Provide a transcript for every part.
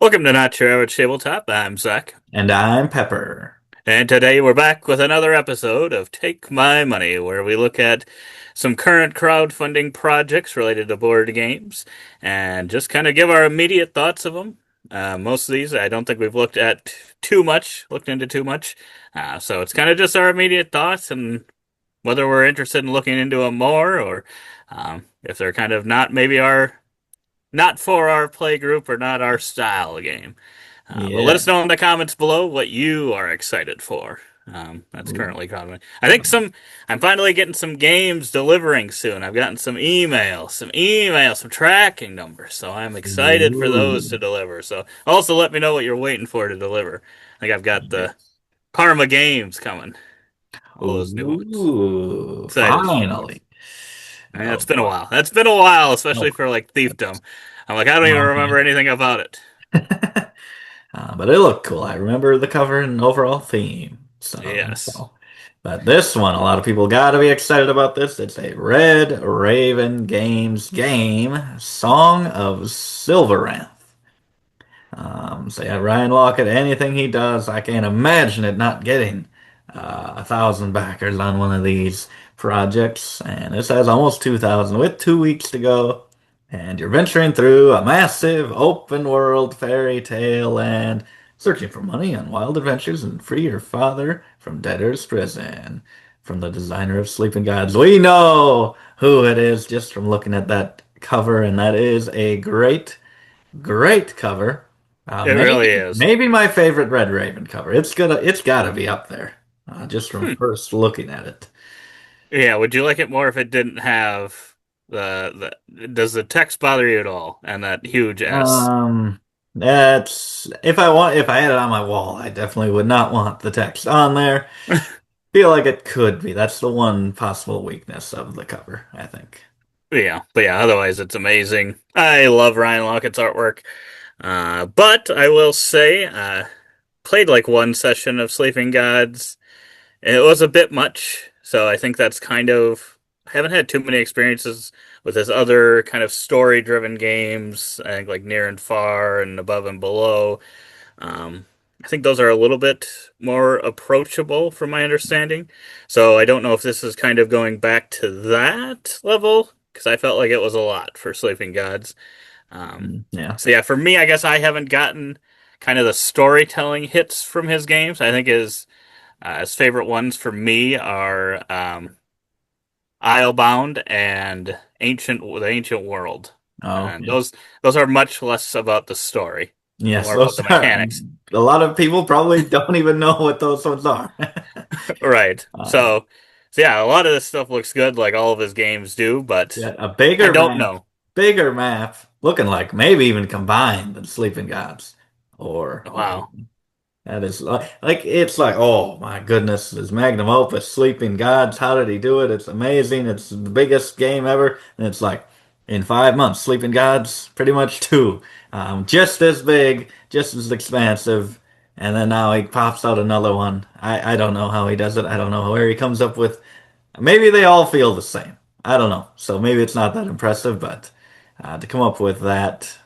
Welcome to Not Your Average Tabletop. I'm Zach, And I'm Pepper. and today we're back with another episode of Take My Money, where we look at some current crowdfunding projects related to board games and just kind of give our immediate thoughts of them. Most of these, I don't think we've looked into too much. So it's kind of just our immediate thoughts and whether we're interested in looking into them more or if they're kind of not for our play group or not our style game. But let Yeah. us know in the comments below what you are excited for. That's Ooh. currently coming. I'm finally getting some games delivering soon. I've gotten some tracking numbers. So I'm excited for those to Ooh. deliver. So also let me know what you're waiting for to deliver. I think I've got the Yes. Karma games coming. All those new ones. Ooh. Excited. Finally. Yeah, Oh it's been a boy. while. That's been a while, especially Oh. for like Thiefdom. I'm like, I don't even remember Okay. anything about it. But it looked cool. I remember the cover and overall theme. Yes. But this one, a lot of people got to be excited about this. It's a Red Raven Games game, Song of Silveranth. So yeah, Ryan Lockett, anything he does, I can't imagine it not getting 1,000 backers on one of these projects. And this has almost 2,000 with 2 weeks to go. And you're venturing through a massive open world fairy tale land, searching for money on wild adventures and free your father from debtor's prison. From the designer of Sleeping Gods, we know who it is just from looking at that cover, and that is a great cover. It really Maybe is. maybe my favorite Red Raven cover. It's gotta be up there. Just from Hmm. first looking at it. Yeah, would you like it more if it didn't have does the text bother you at all? And that huge S. Um, that's if I had it on my wall, I definitely would not want the text on there. Feel like it could be. That's the one possible weakness of the cover, I think. Yeah, but yeah, otherwise it's amazing. I love Ryan Lockett's artwork. But I will say, played like one session of Sleeping Gods. It was a bit much, so I think that's kind of I haven't had too many experiences with his other kind of story-driven games, I think like Near and Far and Above and Below. Um, I think those are a little bit more approachable from my understanding. So I don't know if this is kind of going back to that level because I felt like it was a lot for Sleeping Gods. Um, Yeah. so yeah, for me, I guess I haven't gotten kind of the storytelling hits from his games. I think his favorite ones for me are Islebound and the Ancient World, Oh, and yeah. those are much less about the story, Yes, more about those the are. mechanics. A lot of people probably don't even know what those ones are. Right. Uh, So yeah, a lot of this stuff looks good, like all of his games do, but yeah, a I don't know. bigger map, looking like maybe even combined than Sleeping Gods. Or Wow. that is like it's like, oh my goodness, this magnum opus, Sleeping Gods. How did he do it? It's amazing. It's the biggest game ever. And it's like in 5 months, Sleeping Gods, pretty much two, just as big, just as expansive. And then now he pops out another one. I don't know how he does it. I don't know where he comes up with. Maybe they all feel the same. I don't know. So maybe it's not that impressive, but to come up with that,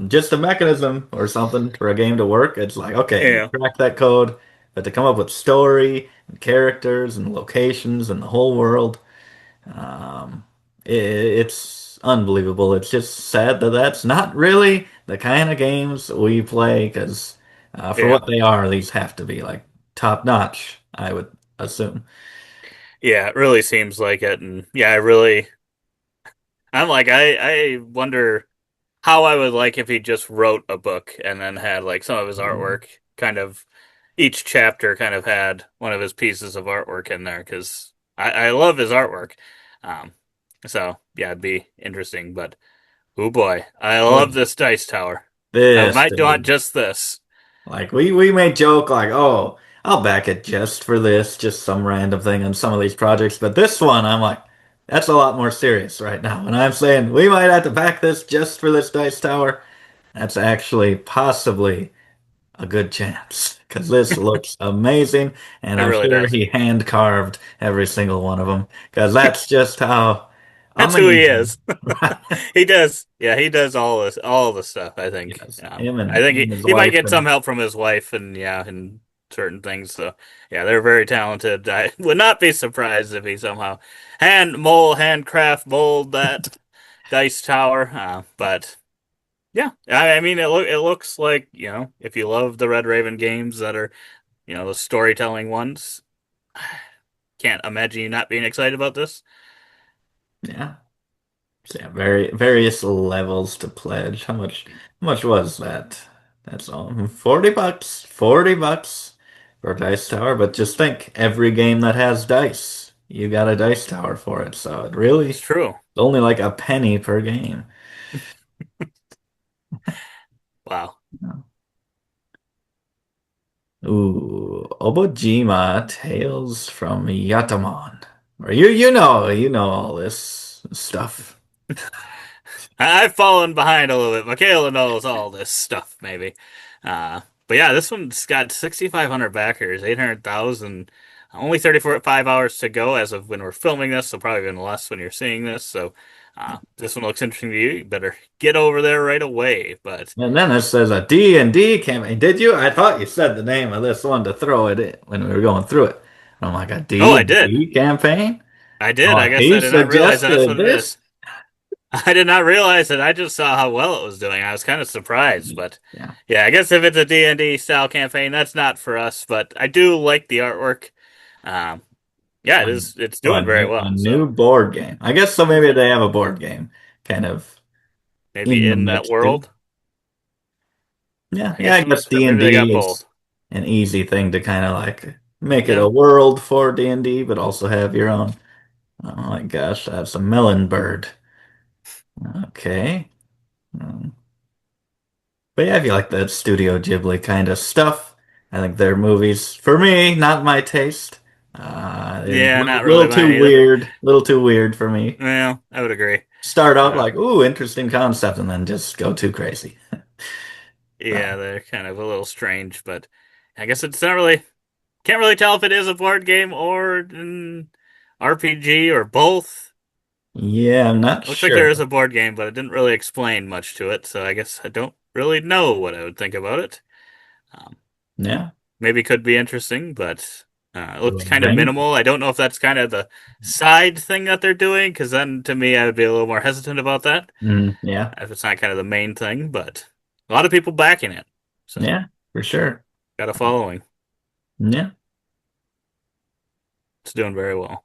just a mechanism or something for a game to work, it's like, okay, you Yeah. crack that code, but to come up with story and characters and locations and the whole world, um, it's unbelievable. It's just sad that that's not really the kind of games we play because for Yeah. what they are, these have to be like top notch, I would assume. Yeah, it really seems like it. And yeah, I'm like, I wonder how I would like if he just wrote a book and then had like some of his artwork kind of each chapter kind of had one of his pieces of artwork in there because I love his artwork. Um, so yeah, it'd be interesting. But oh boy, I love Oh, this dice tower. I this might want is just this. like we may joke like, oh, I'll back it just for this, just some random thing on some of these projects, but this one I'm like, that's a lot more serious right now. And I'm saying we might have to back this just for this dice tower. That's actually possibly a good chance because this looks amazing, and It I'm really sure does. he hand carved every single one of them because that's just how. That's who he Amazing. is. He does. Yeah, he does all the stuff, I think. Yes, I think him and his he might wife get some and help from his wife and yeah, and certain things. So yeah, they're very talented. I would not be surprised if he somehow handcraft mold that dice tower. But yeah, I mean it looks like, if you love the Red Raven games that are, the storytelling ones, can't imagine you not being excited about this. yeah. So yeah, various levels to pledge. How much was that? That's all. $40. $40 for a dice tower, but just think, every game that has dice, you got a dice tower for it. So it really It's true. it's only like a penny per game. Wow. Ooh, Obojima Tales from Yatamon. Or you know all this stuff. I've fallen behind a little bit. Michaela knows all this stuff, maybe. But yeah, this one's got 6,500 backers, 800,000, only 35 hours to go as of when we're filming this, so probably even less when you're seeing this. So this one looks interesting to you. You better get over there right away. But And then it says a D&D campaign. Did you? I thought you said the name of this one to throw it in when we were going through it. I'm like, a oh, I did. D&D campaign? I did. I Oh, guess he I did not realize that that's suggested what it this? is. I did not realize it. I just saw how well it was doing. I was kind of surprised, but Yeah. yeah, I guess if it's a D&D style campaign, that's not for us. But I do like the artwork. Um, yeah, it is. It's Oh, doing very a well. So new board game. I guess so maybe they have a board game kind of maybe in the in that mix too. world, Yeah, I yeah, guess I guess maybe they got D&D is both. an easy thing to kind of like make it Yeah, a world for D&D, but also have your own. Oh my gosh, that's a melon bird. Okay. Um, But yeah, if you like that Studio Ghibli kind of stuff, I think their movies, for me, not my taste. They're a yeah, not really little too mine either. weird, little too weird for me. Well, I would agree. Start out Uh, like, ooh, interesting concept, and then just go too crazy. yeah, So, they're kind of a little strange, but I guess it's not really. Can't really tell if it is a board game or an RPG or both. yeah, I'm not Looks like there is sure. a board game, but it didn't really explain much to it, so I guess I don't really know what I would think about it. Um, Yeah. maybe could be interesting, but it looked kind of Rank. minimal. I don't know if that's kind of the side thing that they're doing, because then to me I would be a little more hesitant about that Yeah. if it's not kind of the main thing. But a lot of people backing it, so Yeah, for sure. got a following. Yeah. It's doing very well.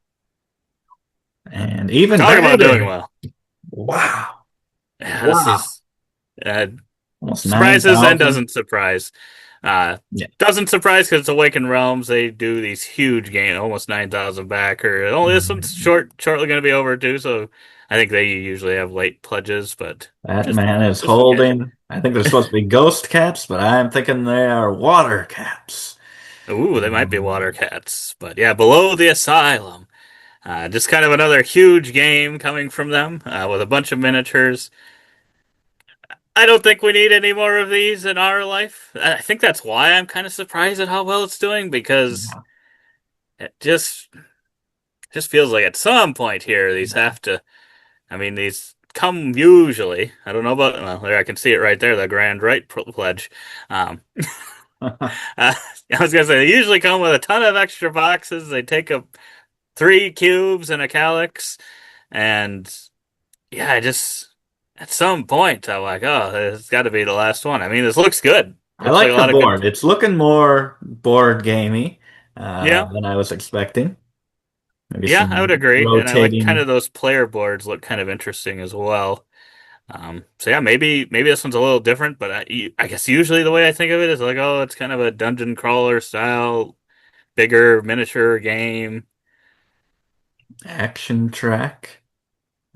And even Talk about doing better. well. Wow. Yeah, this Wow. is uh, Almost surprises and 9,000. doesn't surprise. Uh, Yeah. doesn't surprise because it's Awakened Realms. They do these huge games, almost 9,000 backer. Only this one's shortly going to be over too. So I think they usually have late pledges, but That just man is just in case. holding, I think they're supposed to be ghost caps, but I'm thinking they are water caps. Ooh, they might be water Um, cats, but yeah, below the asylum. Just kind of another huge game coming from them with a bunch of miniatures. I don't think we need any more of these in our life. I think that's why I'm kind of surprised at how well it's doing because yeah, it just feels like at some point here these have to. I mean, these come usually. I don't know about. Well, there I can see it right there. The Grand Right Pledge. Um, I was gonna say they usually come with a ton of extra boxes. They take up 3 cubes and a calyx, and yeah, I just at some point I'm like, oh, it's got to be the last one. I mean, this looks good. I Looks like a like the lot of good. board. It's looking more board gamey Yeah, than I was expecting. Maybe yeah, I would some agree, and I like kind rotating of those player boards look kind of interesting as well. So yeah, maybe this one's a little different, but I guess usually the way I think of it is like, oh, it's kind of a dungeon crawler style, bigger miniature game. action track.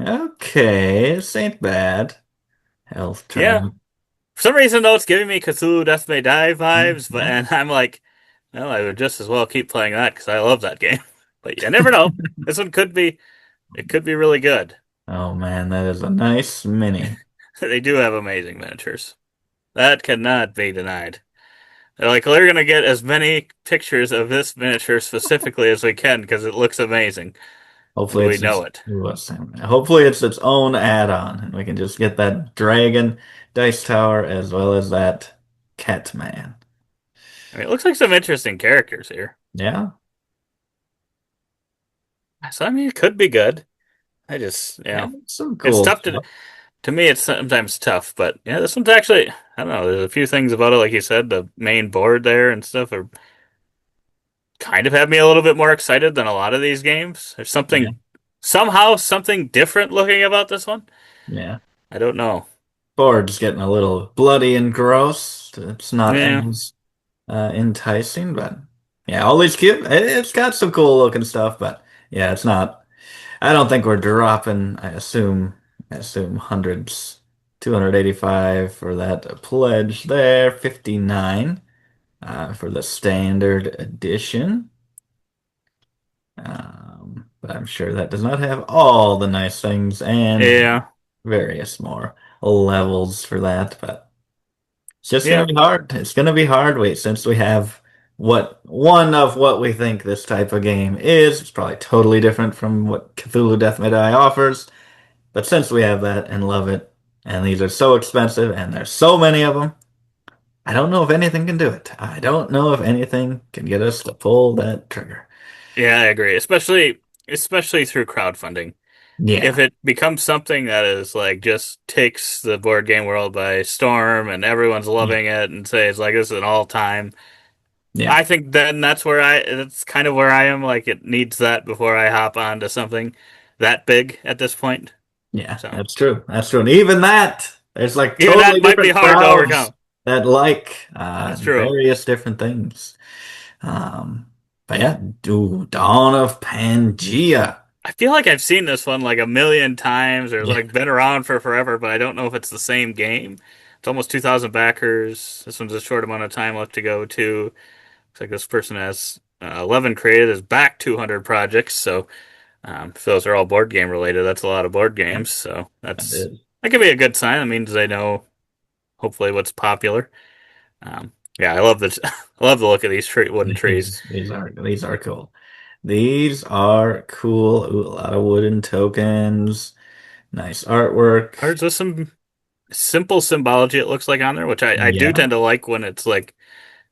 Okay, this ain't bad. Health track. Yeah, for some reason though, it's giving me Cthulhu Death May Die vibes, but Yeah. and I'm like, well, I would just as well keep playing that because I love that game. But you never know. This one it could be really good. Oh man, that is a nice mini. They do have amazing miniatures. That cannot be denied. They're like, we're gonna get as many pictures of this miniature specifically as we can because it looks amazing. and Hopefully we it's know just it. hopefully it's its own add-on, and we can just get that dragon dice tower as well as that cat man. I mean, it looks like some interesting characters here. Yeah, So I mean, it could be good. I just, yeah, some it's cool tough stuff. to me. It's sometimes tough, but yeah, this one's actually, I don't know. There's a few things about it, like you said, the main board there and stuff are kind of have me a little bit more excited than a lot of these games. There's Yeah, somehow something different looking about this one. yeah. I don't know. Board's getting a little bloody and gross. It's not Yeah, as enticing, but yeah, all these cute. It's got some cool looking stuff, but yeah, it's not. I don't think we're dropping. I assume hundreds, 285 for that pledge there, 59 for the standard edition. But I'm sure that does not have all the nice things and yeah, various more levels for that, but. It's just gonna yeah, be hard. It's gonna be hard. Since we have what we think this type of game is, it's probably totally different from what Cthulhu Death May Die offers. But since we have that and love it, and these are so expensive, and there's so many of them, I don't know if anything can do it. I don't know if anything can get us to pull that trigger. yeah. I agree, especially through crowdfunding. If Yeah, it becomes something that is like just takes the board game world by storm and everyone's yeah, loving it and say it's like this is an all time, yeah, I think then that's kind of where I am. Like it needs that before I hop onto something that big at this point. yeah. So That's true. That's true. And even that, there's like even totally that might be different hard to crowds overcome. that like That's true. various different things. Um, but yeah, Dawn of Pangea. I feel like I've seen this one like a million times or Yeah, like been around for forever, but I don't know if it's the same game. It's almost 2,000 backers. This one's a short amount of time left to go too. Looks like this person has 11 created, is back 200 projects. So if those are all board game related, that's a lot of board yeah, games. So that is. that could be a good sign. That means they know hopefully what's popular. Yeah, I love the I love the look of these wooden trees. These are cool. These are cool. Ooh, a lot of wooden tokens. Nice artwork. Cards with some simple symbology it looks like on there, which I do Yeah. tend to like when it's like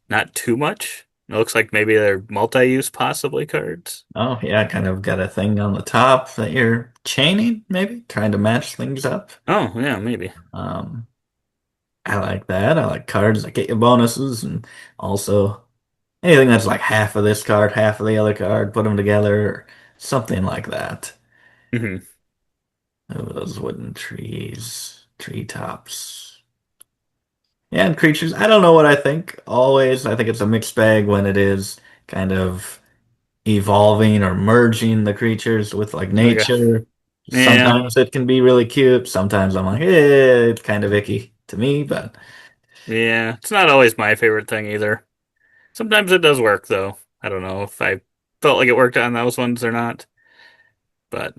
not too much. It looks like maybe they're multi-use possibly cards. Oh, yeah. Kind of got a thing on the top that you're chaining, maybe trying to match things up. Oh, yeah, maybe. Um, I like that. I like cards that get you bonuses and also anything that's like half of this card, half of the other card, put them together, or something like that. Hmm. Oh, those wooden trees, treetops. Yeah, and creatures. I don't know what I think. Always, I think it's a mixed bag when it is kind of evolving or merging the creatures with like Okay. nature. Yeah. Sometimes it can be really cute. Sometimes I'm like, eh, it's kind of icky to me, but Yeah. It's not always my favorite thing either. Sometimes it does work though. I don't know if I felt like it worked on those ones or not. But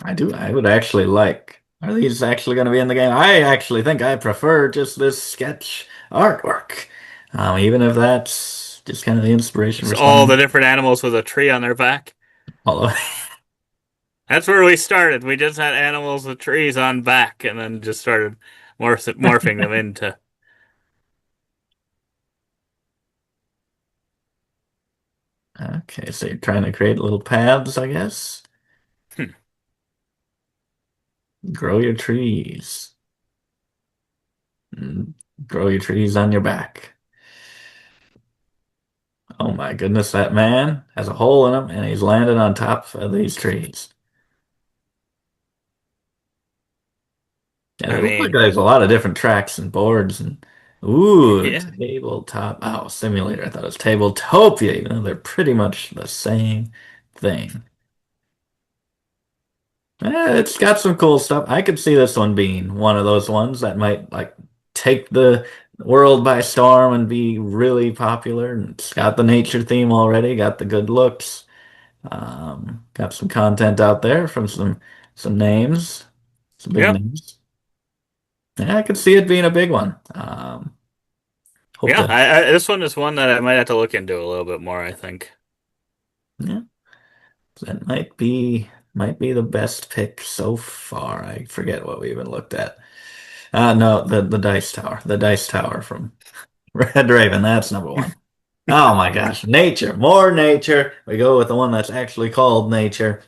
I would actually like. Are these actually going to be in the game? I actually think I prefer just this sketch artwork. Even if that's just kind of the inspiration it's for all the some. different animals with a tree on their back. Although, That's where we started. We just had animals with trees on back and then just started morphing them into. okay, so you're trying to create little paths, I guess. Hmm. Grow your trees. Mm, grow your trees on your back. Oh my goodness, that man has a hole in him and he's landed on top of these trees. And I it looks like mean, there's a lot of different tracks and boards and ooh, yeah. tabletop. Oh, simulator. I thought it was Tabletopia, even though they're pretty much the same thing. It's got some cool stuff. I could see this one being one of those ones that might like take the world by storm and be really popular. And it's got the nature theme already, got the good looks. Got some content out there from some names, some big Yep. names. Yeah, I could see it being a big one. Hope Yeah. to. This one is one that I might have to look into a little bit more, I think. Yeah, that might be the best pick so far. I forget what we even looked at. No, the dice tower. The dice tower from Red Raven. That's number one. Oh my gosh, nature, more nature. We go with the one that's actually called nature.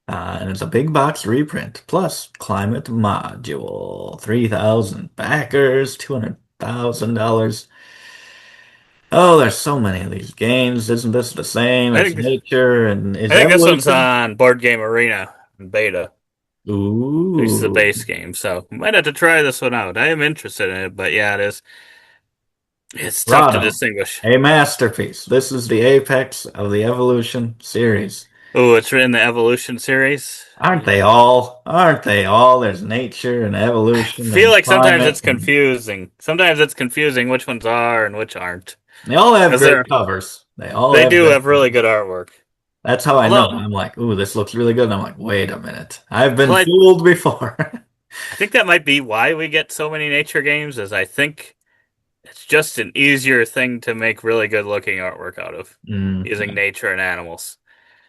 And it's a big box reprint plus climate module. 3,000 backers, $200,000. Oh, there's so many of these games. Isn't this the same? I It's think nature and is I think this one's evolution. on Board Game Arena in beta. At least the Ooh, base game, so might have to try this one out. I am interested in it, but yeah, it is. It's tough to Rado, distinguish. a masterpiece. This is the apex of the evolution series. Oh, it's in the Evolution series. Aren't they all? Aren't they all? There's nature and I evolution feel and like sometimes climate, it's and confusing. Sometimes it's confusing which ones are and which aren't. they all have Because great covers. They all they have do great have really covers. good artwork. That's how I know. Although, I'm like, ooh, this looks really good. And I'm like, wait a minute. I've been well, fooled before. I think that might be why we get so many nature games, is I think it's just an easier thing to make really good looking artwork out of, using Yeah. nature and animals.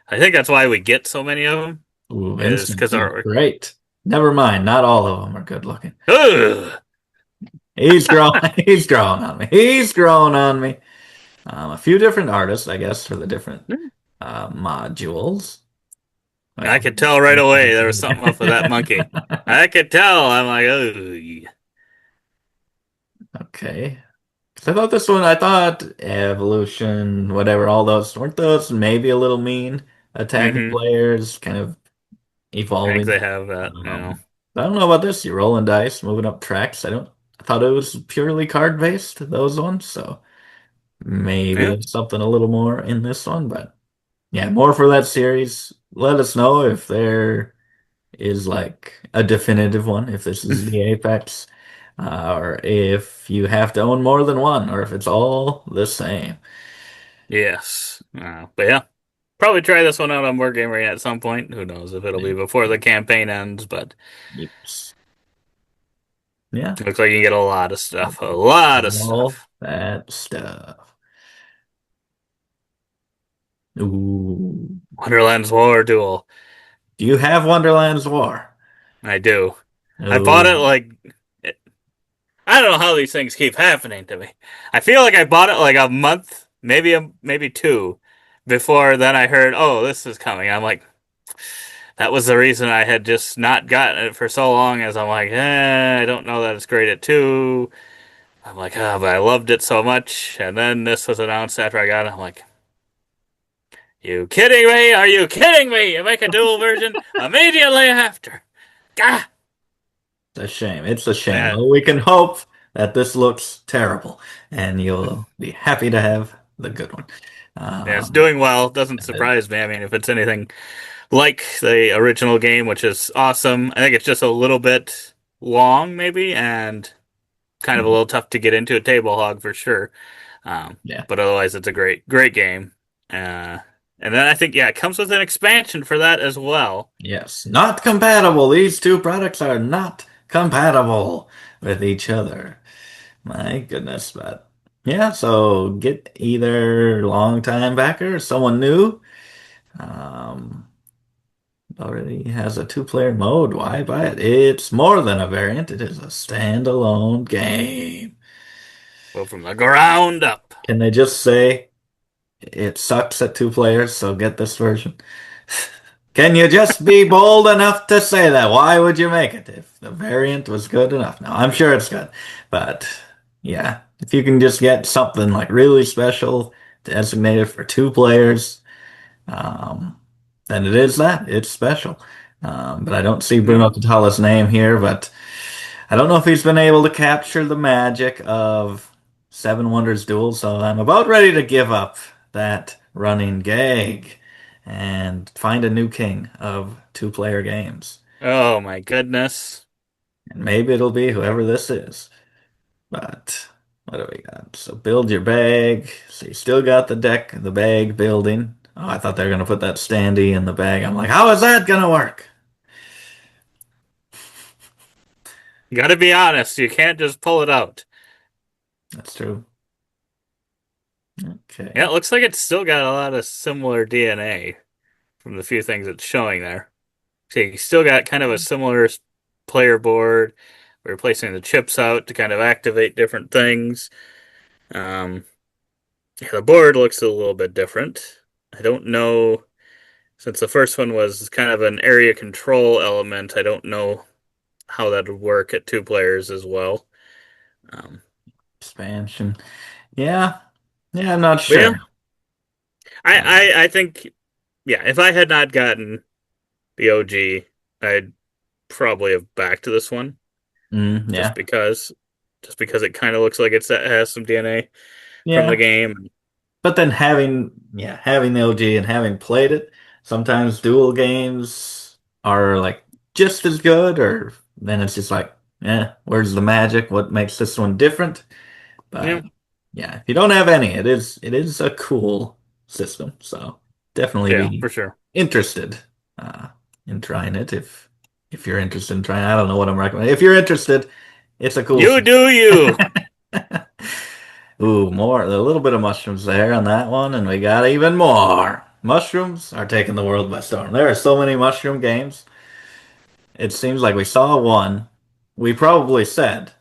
I think that's why we get so many of them, Ooh, is Vincent, because he's artwork. great. Never mind. Not all of them are good looking. Ugh! He's growing. He's growing on me. He's growing on me. A few different artists, I guess, for the different modules. I Well, could tell right away there was something up with that monkey. I could tell. I'm like, oh, okay. 'Cause I thought evolution, whatever, all those, weren't those maybe a little mean, attacking mm-hmm. players, kind of I think evolving. they have that. I don't know about this. You're rolling dice, moving up tracks. I thought it was purely card based, those ones. So maybe Yeah. there's something a little more in this one, but yeah, more for that series. Let us know if there is like a definitive one, if this is the Apex, or if you have to own more than one, or if it's all the same. Yes. But yeah, probably try this one out on Board Game Arena at some point. Who knows if it'll be before the campaign ends, but Yes. Yeah, looks like you can get a lot of stuff. A lot of all stuff. that stuff. Ooh. Wonderland's War Duel. Do you have Wonderland's War? I do. I bought Oh, it like I don't know how these things keep happening to me. I feel like I bought it like a month, maybe two, before then I heard, oh, this is coming. I'm like, that was the reason I had just not gotten it for so long. As I'm like, I don't know that it's great at two. I'm like, oh, but I loved it so much. And then this was announced after I got it. I'm like, you kidding me? Are you kidding me? You make a dual version immediately after. Gah! it's a shame. It's a shame. Yeah, Well, we can hope that this looks terrible and you'll be happy to have the good one. yeah, it's Um, doing well. Doesn't surprise me. I mean, if it's anything like the original game, which is awesome, I think it's just a little bit long, maybe, and kind of a little tough to get into a table hog for sure. yeah. But otherwise, it's a great game. And then I think, yeah, it comes with an expansion for that as well. Yes. Not compatible. These two products are not compatible with each other. My goodness, but yeah, so get either longtime backer or someone new. Um, already has a two-player mode. Why buy it? It's more than a variant. It is a standalone game. Well, from the ground up. Can they just say it sucks at two players, so get this version? Can you just be bold enough to say that? Why would you make it if the variant was good enough? No, I'm sure it's good, but yeah, if you can just get something like really special designated for two players, um, then it is that. It's special. But I don't see Bruno Mm. Catala's name here, but I don't know if he's been able to capture the magic of Seven Wonders Duel, so I'm about ready to give up that running gag and find a new king of two-player games. Oh my goodness. And maybe it'll be whoever this is. But what do we got? So build your bag. So you still got the deck, the bag building. Oh, I thought they were gonna put that standee in the bag. I'm like, how is that gonna work? You gotta be honest. You can't just pull it out. That's true. Yeah, it Okay. looks like it's still got a lot of similar DNA from the few things it's showing there. So you still got kind of a similar player board. We're placing the chips out to kind of activate different things. Um, yeah, the board looks a little bit different. I don't know, since the first one was kind of an area control element, I don't know how that would work at two players as well. Um, Expansion. Yeah. Yeah, I'm not but yeah, sure. I think, yeah, if I had not gotten the OG, I'd probably have backed this one just Yeah. because, just because it kind of looks like it has some DNA from the Yeah. game. But then having the OG and having played it, sometimes dual games are like just as good, or then it's just like, yeah, where's the magic? What makes this one different? Yeah, But yeah, if you don't have any, it is a cool system. So definitely yeah, be for sure. interested uh, in trying it if you're interested in trying. I don't know what I'm recommending. If you're interested, it's a cool You system. do you. Ooh, more, a little bit of mushrooms there on that one, and we got even more. Mushrooms are taking the world by storm. There are so many mushroom games. It seems like we saw one. We probably said,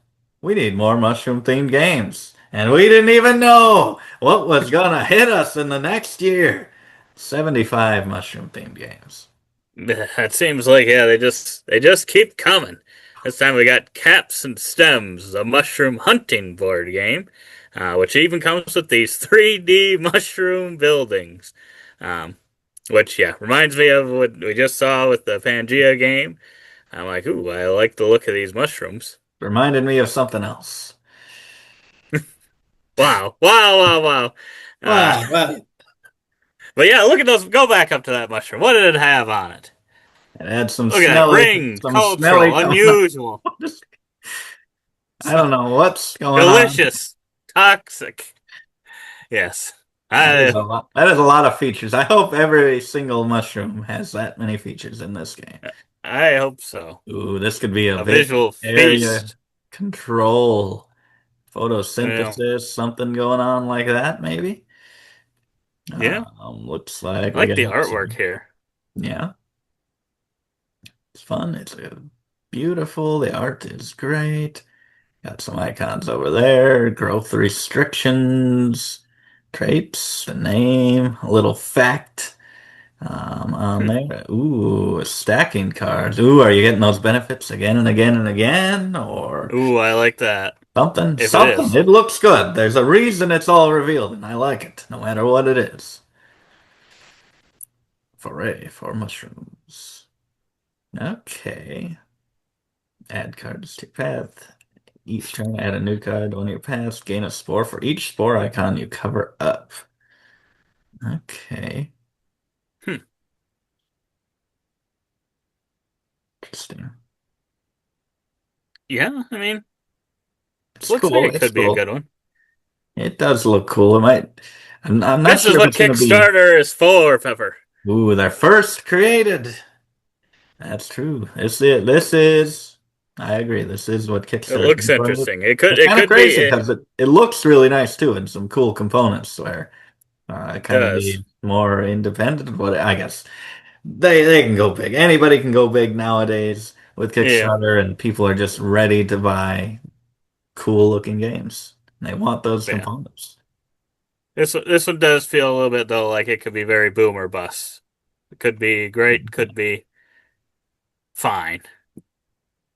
we need more mushroom themed games. And we didn't even know what was gonna hit us in the next year. 75 mushroom themed games. That seems like yeah, they just keep coming. This time we got Caps and Stems, a mushroom hunting board game, which even comes with these 3D mushroom buildings. Um, which yeah reminds me of what we just saw with the Pangea game. I'm like, ooh, I like the look of these mushrooms. Reminded me of something else. Wow, wow, wow, wow. Uh, Wow, wow. but yeah, look at those. Go back up to that mushroom. What did it have on it? It had some Look at that smelly, ring, some smelly cultural, coming up. unusual, I don't know what's going on. delicious, toxic. Yes. That is I a lot. That is a lot of features. I hope every single mushroom has that many features in this game. I hope so. Ooh, this could be a A big visual area feast. control, Yeah. photosynthesis, something going on like that, maybe. Yeah. Looks like I we like got the artwork some. here. Yeah, it's fun. It's beautiful. The art is great. Got some icons over there. Growth restrictions, traits, the name, a little fact. On Hmm. there. Ooh, stacking cards. Ooh, are you getting those benefits again and again and again? Or Ooh, I like that. something? If it Something. is. It looks good. There's a reason it's all revealed, and I like it, no matter what it is. Foray for mushrooms. Okay. Add cards to path. Each turn, add a new card on your path. Gain a spore for each spore icon you cover up. Okay. Hmm. Interesting. Yeah, I mean, It's looks like cool. it It's could be a cool. good one. It does look cool. It might. I'm not This is sure if what it's going to be. Kickstarter is for, Pepper. Ooh, they're first created. That's true. This is. I agree. This is what It Kickstarter looks is for. interesting. It could It's it kind of could be crazy it because it looks really nice too, and some cool components where it kind of does. be more independent. But I guess they can go big. Anybody can go big nowadays with Yeah. Kickstarter, and people are just ready to buy cool looking games. They want those Yeah. components. This one does feel a little bit though like it could be very boom or bust. It could be great, could be fine.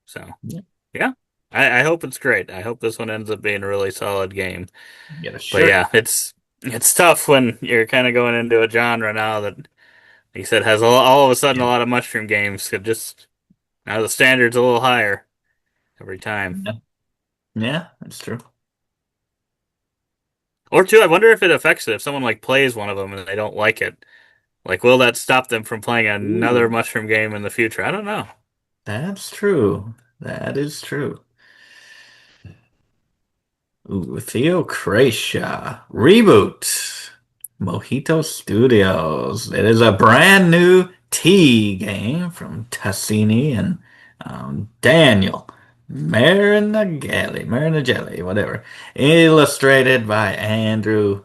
So Yeah. yeah. I hope it's great. I hope this one ends up being a really solid game. Get a But shirt. yeah, it's tough when you're kind of going into a genre now that, like you said, has all of a sudden Yeah. a lot of mushroom games. Could just now the standard's a little higher every time. Yeah, yeah, that's true. Or two, I wonder if it affects it if someone like plays one of them and they don't like it. Like, will that stop them from playing another Ooh, mushroom game in the future? I don't know. that's true. That is true. Ooh, Theocratia reboot. Mojito Studios. It is a brand new tea game from Tassini and Daniel Marinagelli, whatever. Illustrated by Andrew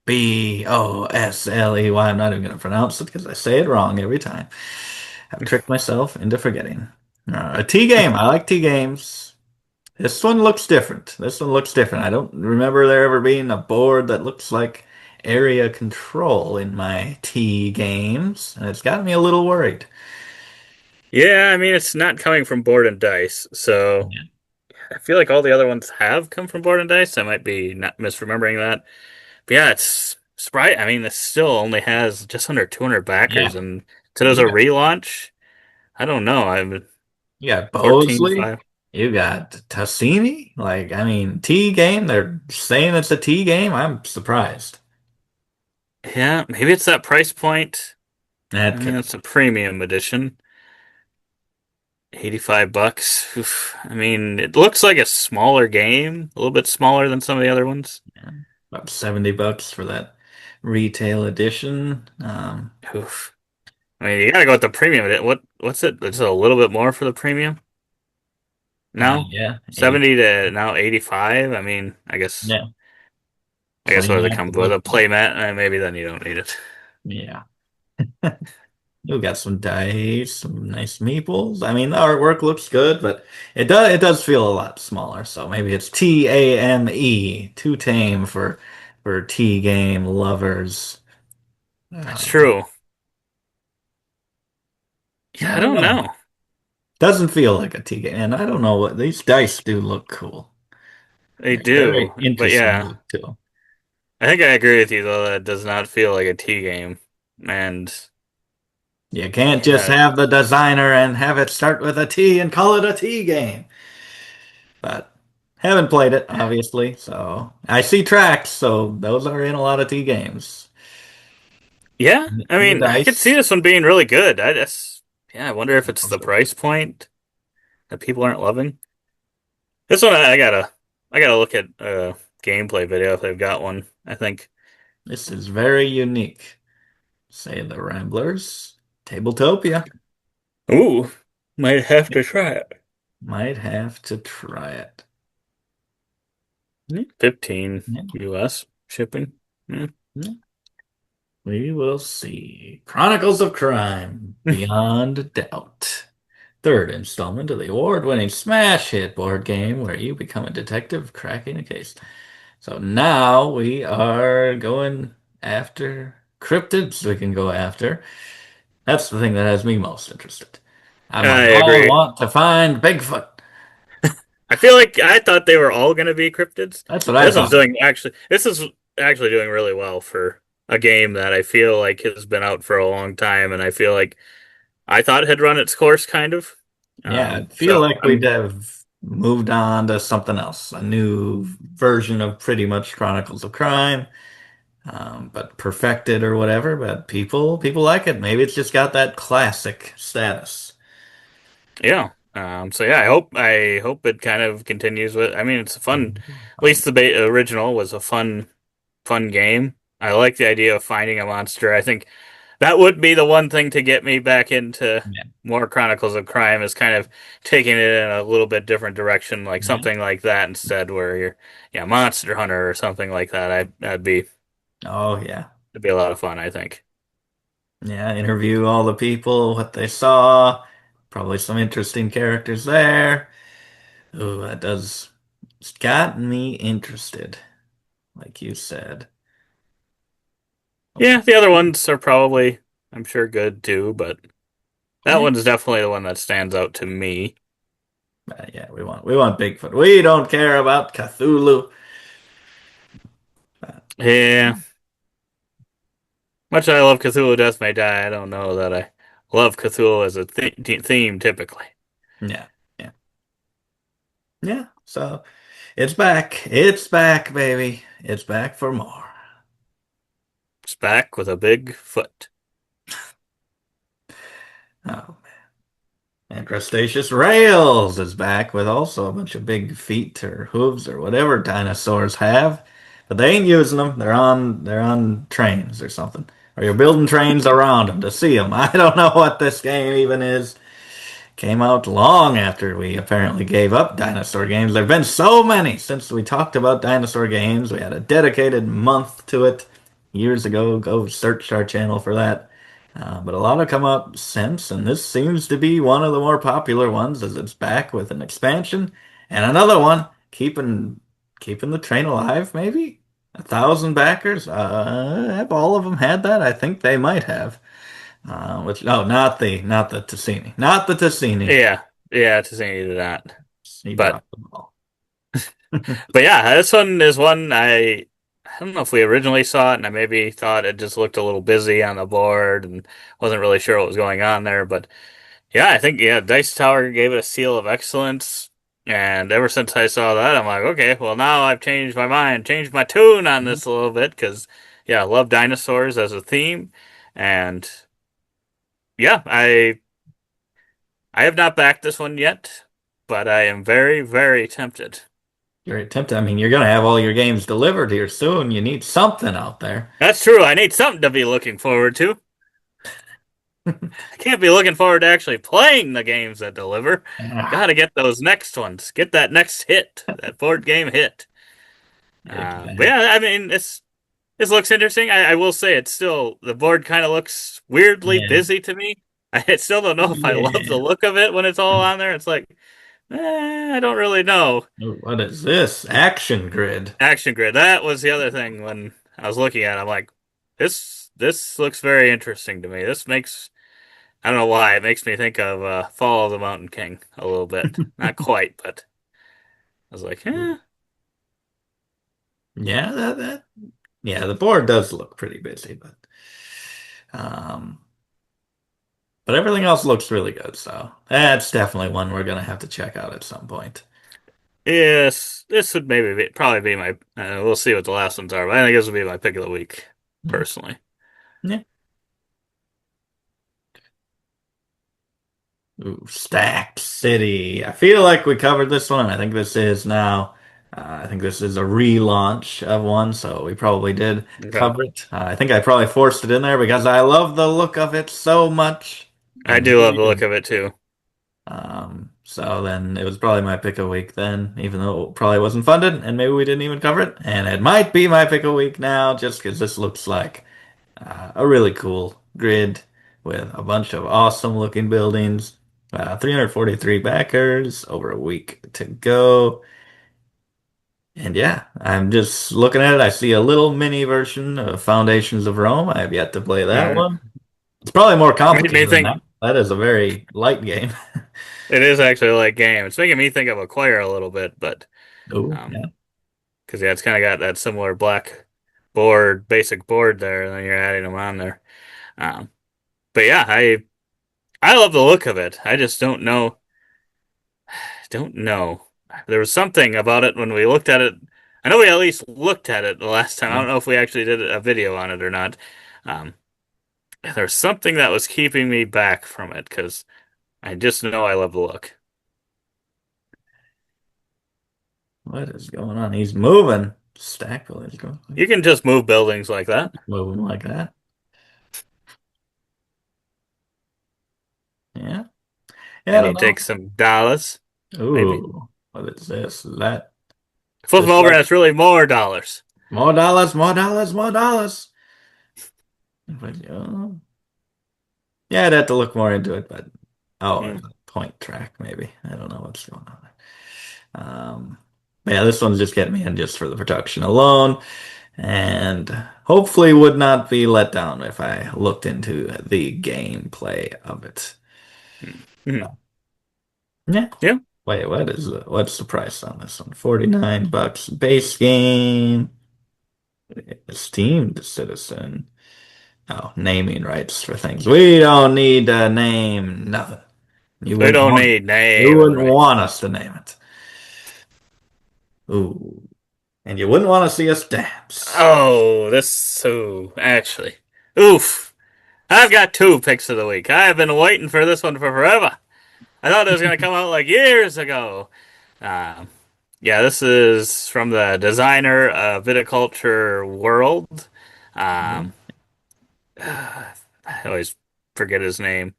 Bosley. I'm not even going to pronounce it because I say it wrong every time. I've tricked myself into forgetting. A T game. I like T games. This one looks different. This one looks different. I don't remember there ever being a board that looks like area control in my T games, and it's got me a little worried. Yeah, I mean it's not coming from board and dice, so Yeah. I feel like all the other ones have come from board and dice. I might be not misremembering that. But yeah, it's Sprite. I mean, this still only has just under 200 backers, Yeah. and so there's a You got, relaunch. I don't know. I'm you got Bosley. 14.5. You got Tassini. Like, I mean, T game. They're saying it's a T game. I'm surprised. Yeah, maybe it's that price point. I That mean, could it's a premium edition. 85 bucks. Oof. I mean, it looks like a smaller game, a little bit smaller than some of the other ones. yeah, about $70 for that retail edition. Oof. I mean, you gotta go with the premium. What's it? It's a little bit more for the premium now. Yeah, 80. 70 to now 85. I mean, Yeah, I guess what it playmat comes to with look. a playmat, maybe then you don't need it. Yeah. You got some dice, some nice meeples. I mean, the artwork looks good, but it does feel a lot smaller. So maybe it's TAME, too tame for T game lovers. That's Um, true. Yeah, I I don't don't know. know. Doesn't feel like a T game, and I don't know what these dice do look cool. They They're very do, but interesting yeah, look too. I think I agree with you though that it does not feel like a T game. And You can't just yeah, have the designer and have it start with a T and call it a T game. But haven't played it, obviously, so I see tracks, so those are in a lot of T games. yeah. I The mean, I could see dice. this one being really good. I just, yeah, I wonder if it's the Also, price point that people aren't loving. This one, I gotta look at a gameplay video if they've got one. I think. this is very unique. Say the Ramblers. Tabletopia. Ooh, might have to try it. Might have to try it. 15 Yeah. US shipping. Yeah. Yeah. We will see. Chronicles of Crime. Beyond Doubt. Third installment of the award-winning smash hit board game where you become a detective cracking a case. So now we are going after cryptids we can go after. That's the thing that has me most interested. I'm I like, I agree. want to find Bigfoot. I feel like I thought they were all gonna be cryptids. That's what I thought. This is actually doing really well for a game that I feel like has been out for a long time, and I feel like I thought it had run its course kind of. Yeah, I feel So like we'd I'm have moved on to something else, a new version of pretty much Chronicles of Crime, but perfected or whatever. But people like it. Maybe it's just got that classic status. yeah. So yeah, I hope it kind of continues with. I mean, it's a fun. At Um, least the original was a fun game. I like the idea of finding a monster. I think that would be the one thing to get me back into yeah, more Chronicles of Crime is kind of taking it in a little bit different direction, like yeah. something like that instead, where you're, yeah, Monster Hunter or something like that. Oh yeah, It'd be a lot of fun, I think. yeah. Interview all the people, what they saw. Probably some interesting characters there. Oh, that does. It's got me interested, like you said. Yeah, Okay. the other ones are probably, I'm sure, good too, but that Yeah. one's definitely the one that stands out to me. Yeah, we want Bigfoot. We don't care about Cthulhu. Uh, Yeah, much I love Cthulhu Death May Die, I don't know that I love Cthulhu as a theme typically. yeah, yeah, yeah. So it's back. It's back, baby. It's back for more. It's back with a big foot. Oh, and Crustaceous Rails is back with also a bunch of big feet or hooves or whatever dinosaurs have. But they ain't using them. They're on trains or something. Or you're building trains around them to see them. I don't know what this game even is. Came out long after we apparently gave up dinosaur games. There've been so many since we talked about dinosaur games. We had a dedicated month to it. years ago. Go search our channel for that. But a lot have come up since, and this seems to be one of the more popular ones as it's back with an expansion and another one keeping the train alive, maybe. 1,000 backers. Have all of them had that? I think they might have. Which no, not the Ticini. Not the Ticini. Yeah, yeah, to say to that. He But dropped the ball. but yeah, this one is one I don't know if we originally saw it, and I maybe thought it just looked a little busy on the board and wasn't really sure what was going on there. But yeah, I think yeah, Dice Tower gave it a seal of excellence, and ever since I saw that, I'm like, okay, well now I've changed my mind, changed my tune on this a little bit because yeah, I love dinosaurs as a theme, and yeah, I have not backed this one yet, but I am very, very tempted. You're tempted. I mean, you're gonna have all your games delivered here soon. You need something out there. That's true. I need something to be looking forward to. I can't be looking forward to actually playing the games that deliver. Got Ah, to get those next ones. Get that next hit, that board game hit. But exactly. yeah, I mean, this looks interesting. I will say it's still the board kind of looks weirdly Yeah. busy to me. I still don't know if I love the Yeah. look of it when it's all on there. It's like, I don't really know. Ooh, what is this? Action grid. Action Grid. That was the other thing when I was looking at it. I'm like, this looks very interesting to me. This makes I don't know why it makes me think of Fall of the Mountain King a little bit. Not quite, but I was like, Yeah, yeah, the board does look pretty busy, um but everything else looks really good, so that's definitely one we're gonna have to check out at some point. yes, this would probably be my. We'll see what the last ones are, but I think this would be my pick of the week Yeah. personally. Yeah. Ooh, Stacked City. I feel like we covered this one. I think this is now. I think this is a relaunch of one, so we probably did Okay. cover it. I think I probably forced it in there because I love the look of it so much, I and do you love the look even. of it too. So then it was probably my pick of the week then, even though it probably wasn't funded, and maybe we didn't even cover it. And it might be my pick of the week now, just because this looks like a really cool grid with a bunch of awesome looking buildings. 343 backers, over a week to go. And yeah, I'm just looking at it. I see a little mini version of Foundations of Rome. I have yet to play that Mm. one. It's probably more Made me complicated than think that. That is a very light game. it is actually like game. It's making me think of Acquire a little bit, but Oh, um, yeah. because yeah, it's kind of got that similar black board, basic board there, and then you're adding them on there. Um, but yeah, I love the look of it. I just don't know. There was something about it when we looked at it. I know we at least looked at it the last time. I don't know if we actually did a video on it or not. Um, there was something that was keeping me back from it because I just know I love the look. What is going on? He's moving. Stackville is going. You can just move buildings like that, Moving like that. Yeah. Yeah, I and don't you know. take some dollars, maybe Ooh, what is this? Is that flip them this over, and like it's really more dollars. more dollars, more dollars, more dollars? But, yeah, I'd have to look more into it, but oh, Hmm. it's a point track maybe. I don't know what's going on there. But yeah, this one's just getting me in just for the production alone, and hopefully would not be let down if I looked into the gameplay of it. Hmm. Yeah. Yeah, Wait, what's the price on this one? 49 bucks base game. Esteemed citizen. Oh, naming rights for things. We don't need to name nothing. You we wouldn't don't want need you naming wouldn't rights. want us to name it. Ooh. And you wouldn't want to see us dance. Oh, this so actually, oof. I've got two picks of the week. I have been waiting for this one for forever. I thought it was going to come out like years ago. Um, yeah, this is from the designer of Viticulture World. Um, I always forget his name.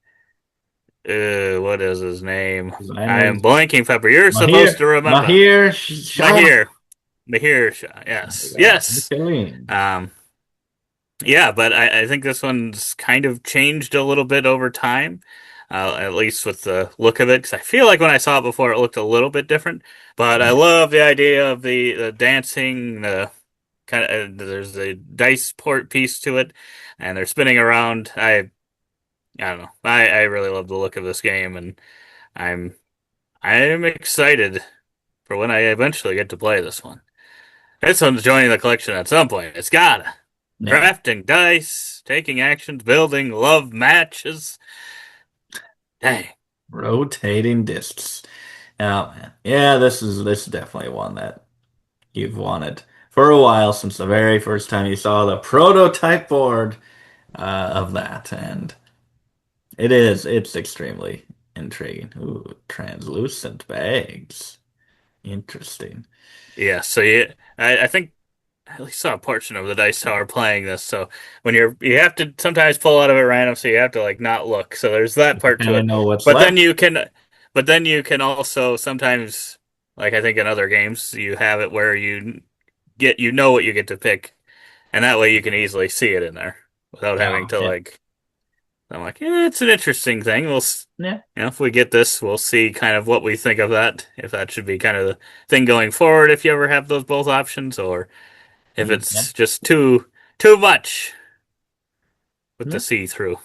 What is his name? I am Designers. blanking, Pepper. You're supposed to remember. Mahir Shah. Mahir. Mahir Shah. There you Yes. go. Yes. Michelin. Um, Yeah, but I think this one's kind of changed a little bit over time, at least with the look of it. 'Cause I feel like when I saw it before, it looked a little bit different. But I love the idea of the dancing, the kind of there's a dice port piece to it, and they're spinning around. I don't know. I really love the look of this game, and I'm I'm excited for when I eventually get to play this one. This one's joining the collection at some point. It's gotta. Yeah, Crafting dice, taking actions, building love matches. Dang. rotating discs. Oh man, yeah, this is definitely one that you've wanted for a while since the very first time you saw the prototype board of that, and it's extremely intriguing. Ooh, translucent bags. Interesting. Yeah, so I think I at least saw a portion of the dice tower playing this. So when you have to sometimes pull out of it random, so you have to like not look. So there's that part to Kind of it. know what's But then left. you can, but then you can also sometimes, like I think in other games, you have it where you know what you get to pick, and that way you can easily see it in there without having Oh, to yeah. like. I'm like, it's an interesting thing. Yeah. If we get this, we'll see kind of what we think of that. If that should be kind of the thing going forward, if you ever have those both options, or if Yeah. it's just too much with the Yeah. see through.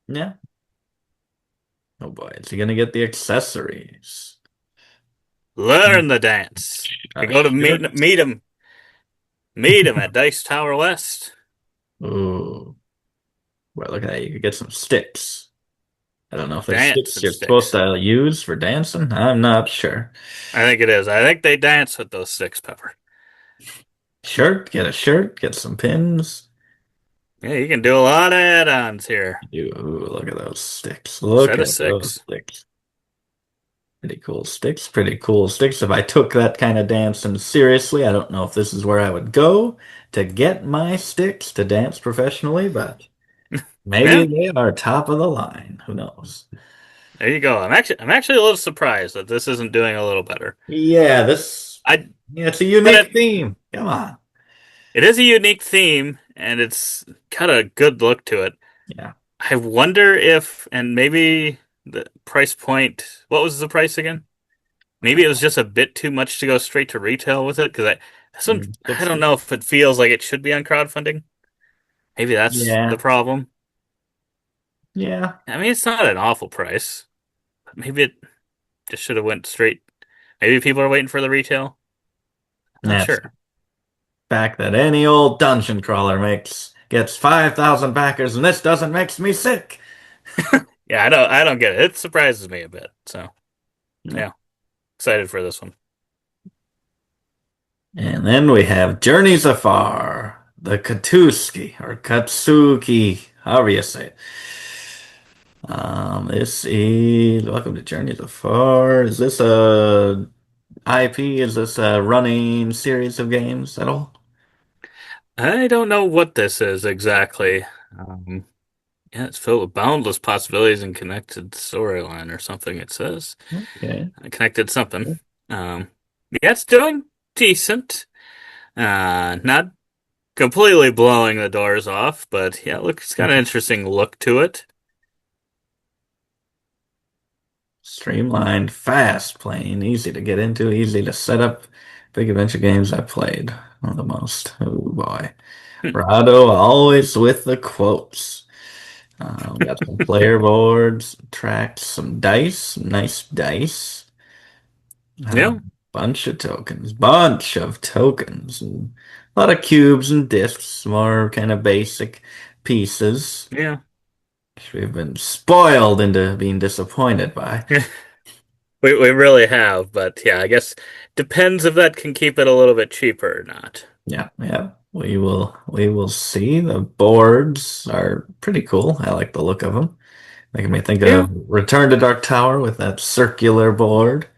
Yeah. Oh boy, is he gonna get the accessories? Learn the dance. We A go to shirt. meet him at Dice Tower West. Ooh. Well, look at that. You could get some sticks. I don't know if there's Dance sticks and you're supposed sticks. to use for dancing. I'm not sure. I think it is. I think they dance with those sticks, Pepper. Shirt, get some pins. Yeah, you can do a lot of add-ons here. Ooh, look at those sticks. Look Set of at those six. sticks. Pretty cool sticks, pretty cool sticks. If I took that kind of dancing seriously, I don't know if this is where I would go to get my sticks to dance professionally, but maybe Yeah, they are top of the line. Who knows? there you go. I'm actually a little surprised that this isn't doing a little better. Yeah, I yeah, it's a but unique theme. Come on. it is a unique theme and it's got a good look to it. Yeah. I wonder if, and maybe the price point, what was the price again? Maybe it was just a bit too much to go straight to retail with it because this one, I don't 60. know if it feels like it should be on crowdfunding. Maybe that's the Yeah. problem. Yeah. I mean, it's not an awful price. But maybe it just should have went straight. Maybe people are waiting for the retail. Not That's sure. fact that any old dungeon crawler makes gets 5,000 backers, and this doesn't makes me sick. Yeah, I don't get it. It surprises me a bit. So Yeah. yeah, excited for this one. And then we have Journeys Afar, the Katuski or Katsuki, however you say it. This is welcome to Journeys Afar. Is this a IP? Is this a running series of games at all? I don't know what this is exactly. Um, yeah, it's filled with boundless possibilities and connected storyline or something. It says Okay. connected something. Um, yeah, it's doing decent. Not completely blowing the doors off, but yeah, look, it's got an interesting look to it. Streamlined, fast, plain, easy to get into, easy to set up. Big adventure games I played one of the most. Oh boy. Hmm. Rado always with the quotes. We got some player boards, tracks, some dice, some nice dice. Uh, Yeah, bunch of tokens, and a lot of cubes and discs, more kind of basic pieces. yeah. Which we've been spoiled into being disappointed by. We really have, but yeah, I guess depends if that can keep it a little bit cheaper or not. Yeah, yeah. We will see. The boards are pretty cool. I like the look of them. Making me think of Yeah, Return to Dark Tower with that circular board.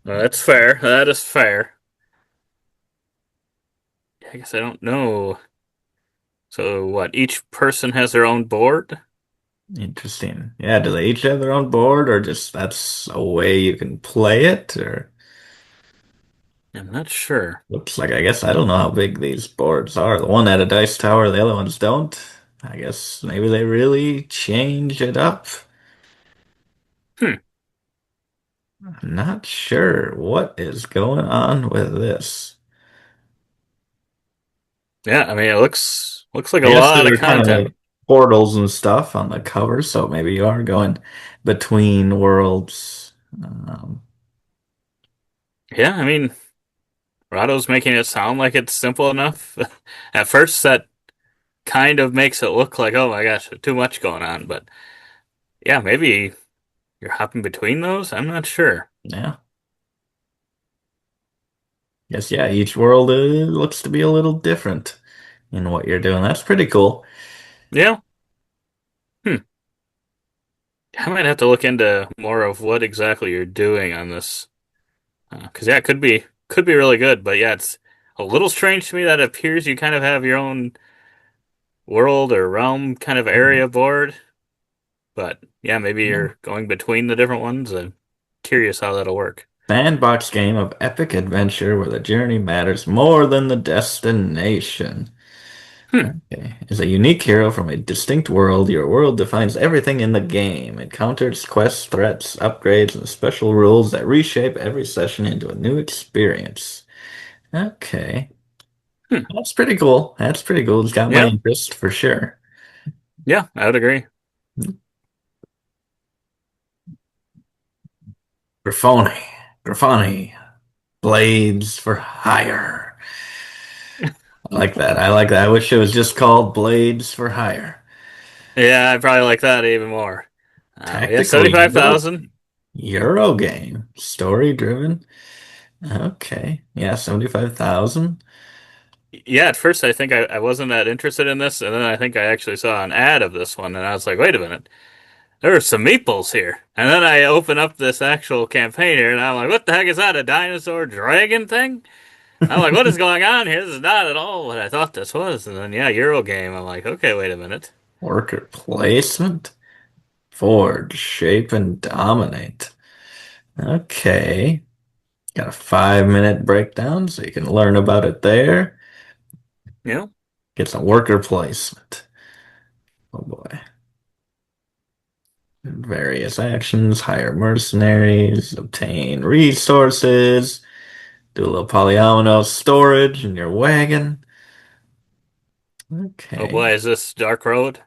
well, that's fair. That is fair. I guess I don't know. So what? Each person has their own board? Interesting. Yeah, do they each have their own board or just that's a way you can play it or I'm not sure. Looks like, I guess, I don't know how big these boards are. The one had a dice tower, the other ones don't. I guess maybe they really change it up. Hmm. I'm not sure what is going on with this. Yeah, I mean it looks like I a guess lot there of are kind of content. like portals and stuff on the cover, so maybe you are going between worlds. Um, Yeah, I mean Rado's making it sound like it's simple enough. At first, that kind of makes it look like, oh my gosh, too much going on. But yeah, maybe you're hopping between those. I'm not sure. yeah. Yes, yeah, each world looks to be a little different in what you're doing. That's pretty cool. Yeah. Hmm. I might have to look into more of what exactly you're doing on this. Because yeah, it could be really good. But yeah, it's a little strange to me that it appears you kind of have your own world or realm kind of area board. But yeah, maybe Yeah. you're going between the different ones. I'm curious how that'll work. Sandbox game of epic adventure where the journey matters more than the destination. Hmm. Okay. As a unique hero from a distinct world, your world defines everything in the game. Encounters, quests, threats, upgrades, and special rules that reshape every session into a new experience. Okay. Hmm. That's pretty cool. That's pretty cool. It's got my Yeah. interest for sure. Yeah, I would agree. Grifoni. Grifoni. Blades for hire. I like that. I like that. I wish it was just called Blades for Hire. Yeah, I probably like that even more. Yeah, Tactical 75,000. Euro game. Story driven. Okay. Yeah, 75,000. Yeah, at first I think I wasn't that interested in this, and then I think I actually saw an ad of this one, and I was like, wait a minute, there are some meeples here. And then I open up this actual campaign here, and I'm like, what the heck is that? A dinosaur dragon thing? I'm like, what is going on here? This is not at all what I thought this was. And then, yeah, Eurogame. I'm like, okay, wait a minute. Worker placement. Forge, shape, and dominate. Okay. Got a 5-minute breakdown so you can learn about it there. You know? Get some worker placement. Oh boy. Various actions, hire mercenaries, obtain resources, do a little polyomino storage in your wagon. Oh Okay. boy, is this Dark Road?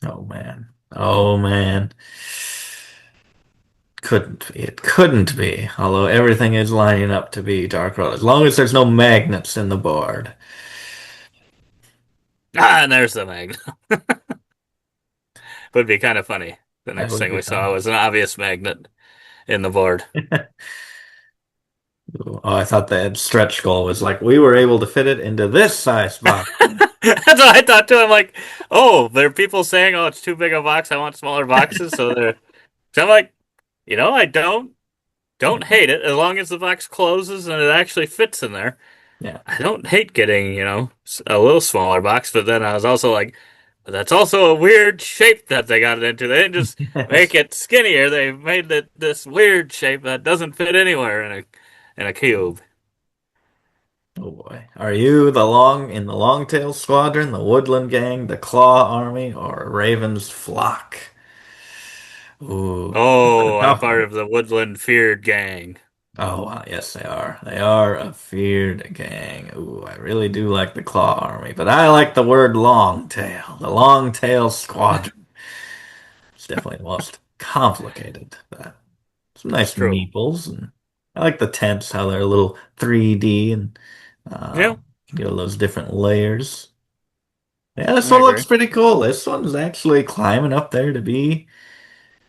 Oh man. Oh man. Couldn't be. It couldn't be. Although everything is lining up to be Dark Road. As long as there's no magnets in the board. Ah, and there's the magnet. Would be kind of funny. The That next would thing be we saw fun. was an obvious magnet in the board. Oh, I thought the stretch goal was like we were able to fit it into this size box. That's what I thought too. I'm like, oh, there are people saying, oh, it's too big a box. I want smaller boxes. So I'm like, I don't hate it as long as the box closes and it actually fits in there. Yeah. I don't hate getting, a little smaller box, but then I was also like, but that's also a weird shape that they got it into. They didn't just make Yes. it skinnier. They made it this weird shape that doesn't fit anywhere in a cube. Oh boy. Are you the Longtail Squadron, the Woodland Gang, the Claw Army, or Raven's Flock? Ooh, that's a Oh, I'm tough part one. of the Woodland Feared gang. Oh, wow. Yes, they are. They are a feared gang. Ooh, I really do like the Claw Army, but I like the word Longtail. The Longtail Squadron. It's definitely the most complicated, but some nice True. meeples, and I like the tents, how they're a little 3D and Yeah, all those different layers. Yeah, this I one looks agree. pretty cool. This one's actually climbing up there to be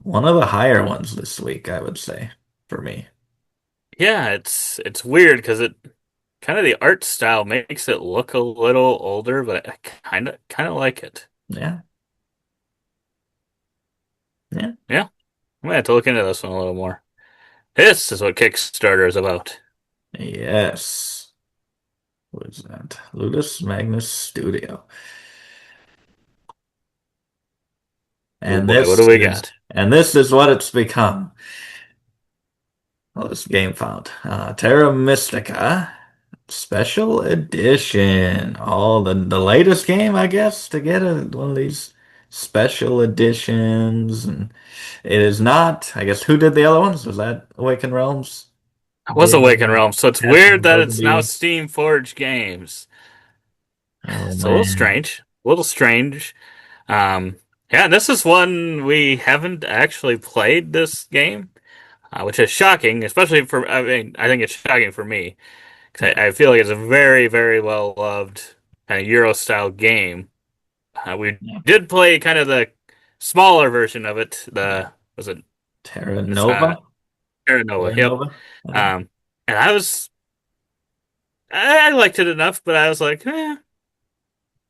one of the higher ones this week, I would say, for me. Yeah, it's weird because it kind of the art style makes it look a little older, but I kind of like it. Yeah, yeah, Yeah, I'm gonna have to look into this one a little more. This is what Kickstarter is about. yes. What is that? Ludus Magnus Studio. Oh And boy, what this do we is got? and this is what it's become. Oh, this game found. Terra Mystica Special Edition. Oh, the latest game, I guess, to get one of these special editions. And it is not. I guess who did the other ones? Was that Awaken Realms? It was Did Awaken Realms, so it's pass weird those that over it's to now you? Steam Forge Games. Oh It's a little man. strange. A little strange. Um, yeah, this is one we haven't actually played this game, which is shocking, especially for, I mean, I think it's shocking for me, because Yeah, I feel like it's a very, very well loved kind of Euro style game. We yeah, did play kind of the smaller version of it. yeah. Was it, Terra it's, Nova? Terra Nova, Terra yep. Nova? Yeah. Um, and I liked it enough, but I was like,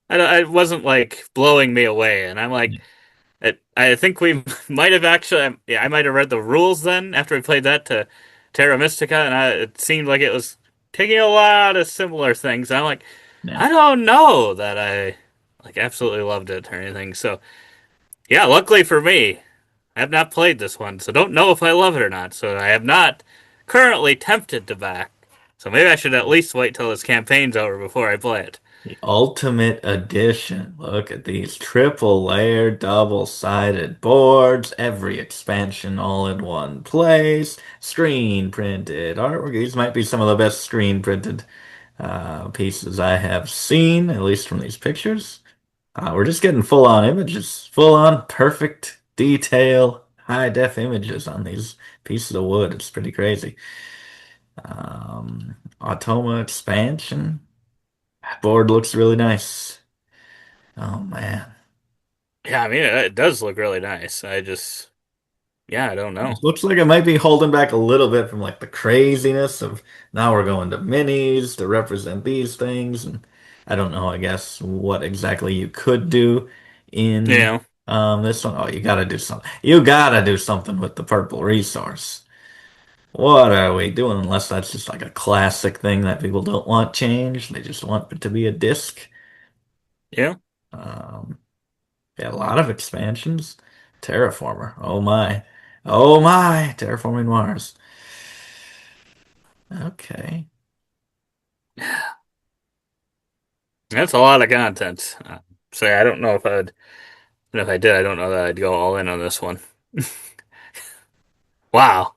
it wasn't like blowing me away. And I'm like, Yeah. I think we might have actually, yeah, I might have read the rules then after we played that to Terra Mystica, and it seemed like it was taking a lot of similar things. I'm like, Yeah. I don't know that I like absolutely loved it or anything. So yeah, luckily for me, I have not played this one, so don't know if I love it or not. So I have not currently tempted to back. So maybe I should at least wait till this campaign's over before I play it. The Ultimate Edition. Look at these triple layer, double-sided boards, every expansion all in one place, screen printed artwork. These might be some of the best screen printed pieces I have seen, at least from these pictures. We're just getting full on images, full on perfect detail, high def images on these pieces of wood. It's pretty crazy. Automa expansion. Board looks really nice. Oh man. Yeah, I mean it does look really nice. Yeah, I don't It know. looks like it might be holding back a little bit from like the craziness of now we're going to minis to represent these things. And I don't know, I guess, what exactly you could do in Yeah, this one. Oh, you gotta do something. You gotta do something with the purple resource. What are we doing? Unless that's just like a classic thing that people don't want changed. They just want it to be a disc. yeah. Um, yeah, a lot of expansions. Terraformer. Oh my. Oh my. Terraforming Mars. Okay. That's a lot of content. So yeah, I don't know if I'd, and if I did, I don't know that I'd go all in on this one. Wow.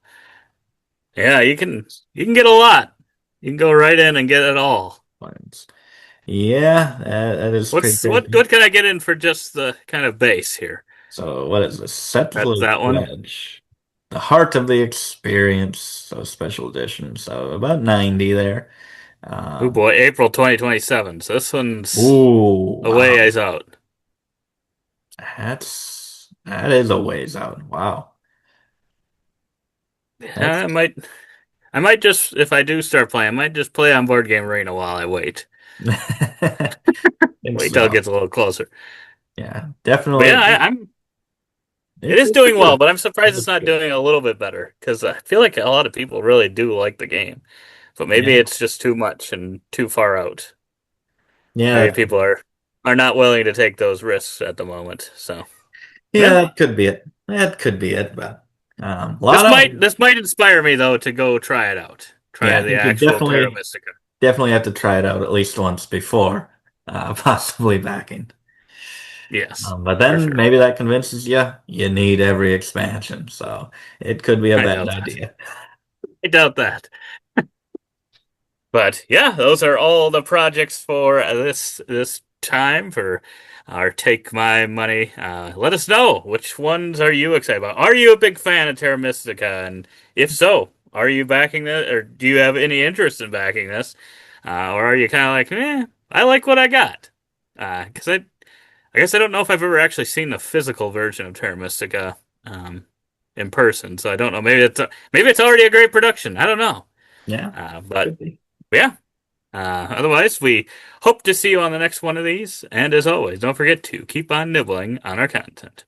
Yeah, you can get a lot. You can go right in and get it all. Plans. Yeah, that is pretty crazy. What can I get in for just the kind of base here? So what is this? That's Settler that one. Pledge. The Heart of the Experience. So special edition. So about 90 there. Oh Um, boy, April 2027. So this one's ooh, a ways wow. out. That is a ways out. Wow. Yeah, That's I might just if I do start playing, I might just play on Board Game Arena while I wait. think Wait till it so. gets a little closer. Yeah, But yeah, definitely. I'm it is It's a doing well, but I'm it surprised it's looks not good. doing a little bit better because I feel like a lot of people really do like the game. But maybe Yeah. it's just too much and too far out. Yeah, Maybe people are not willing to take those risks at the moment. So yeah, yeah, that could be it. That could be it, but a lot of this might inspire me though to go try it out. yeah, Try I the think you actual Terra Mystica. definitely have to try it out at least once before possibly backing. Yes, But for then sure. maybe that convinces you you need every expansion, so it could be a I bad doubt that. idea. I doubt that. But yeah, those are all the projects for this time for our Take My Money. Let us know which ones are you excited about. Are you a big fan of Terra Mystica? And if so, are you backing this, or do you have any interest in backing this? Or are you kind of like, I like what I got? Because I guess I don't know if I've ever actually seen the physical version of Terra Mystica in person, so I don't know. Maybe it's already a great production. I don't know. Yeah, But could be. yeah. Otherwise, we hope to see you on the next one of these. And as always, don't forget to keep on nibbling on our content.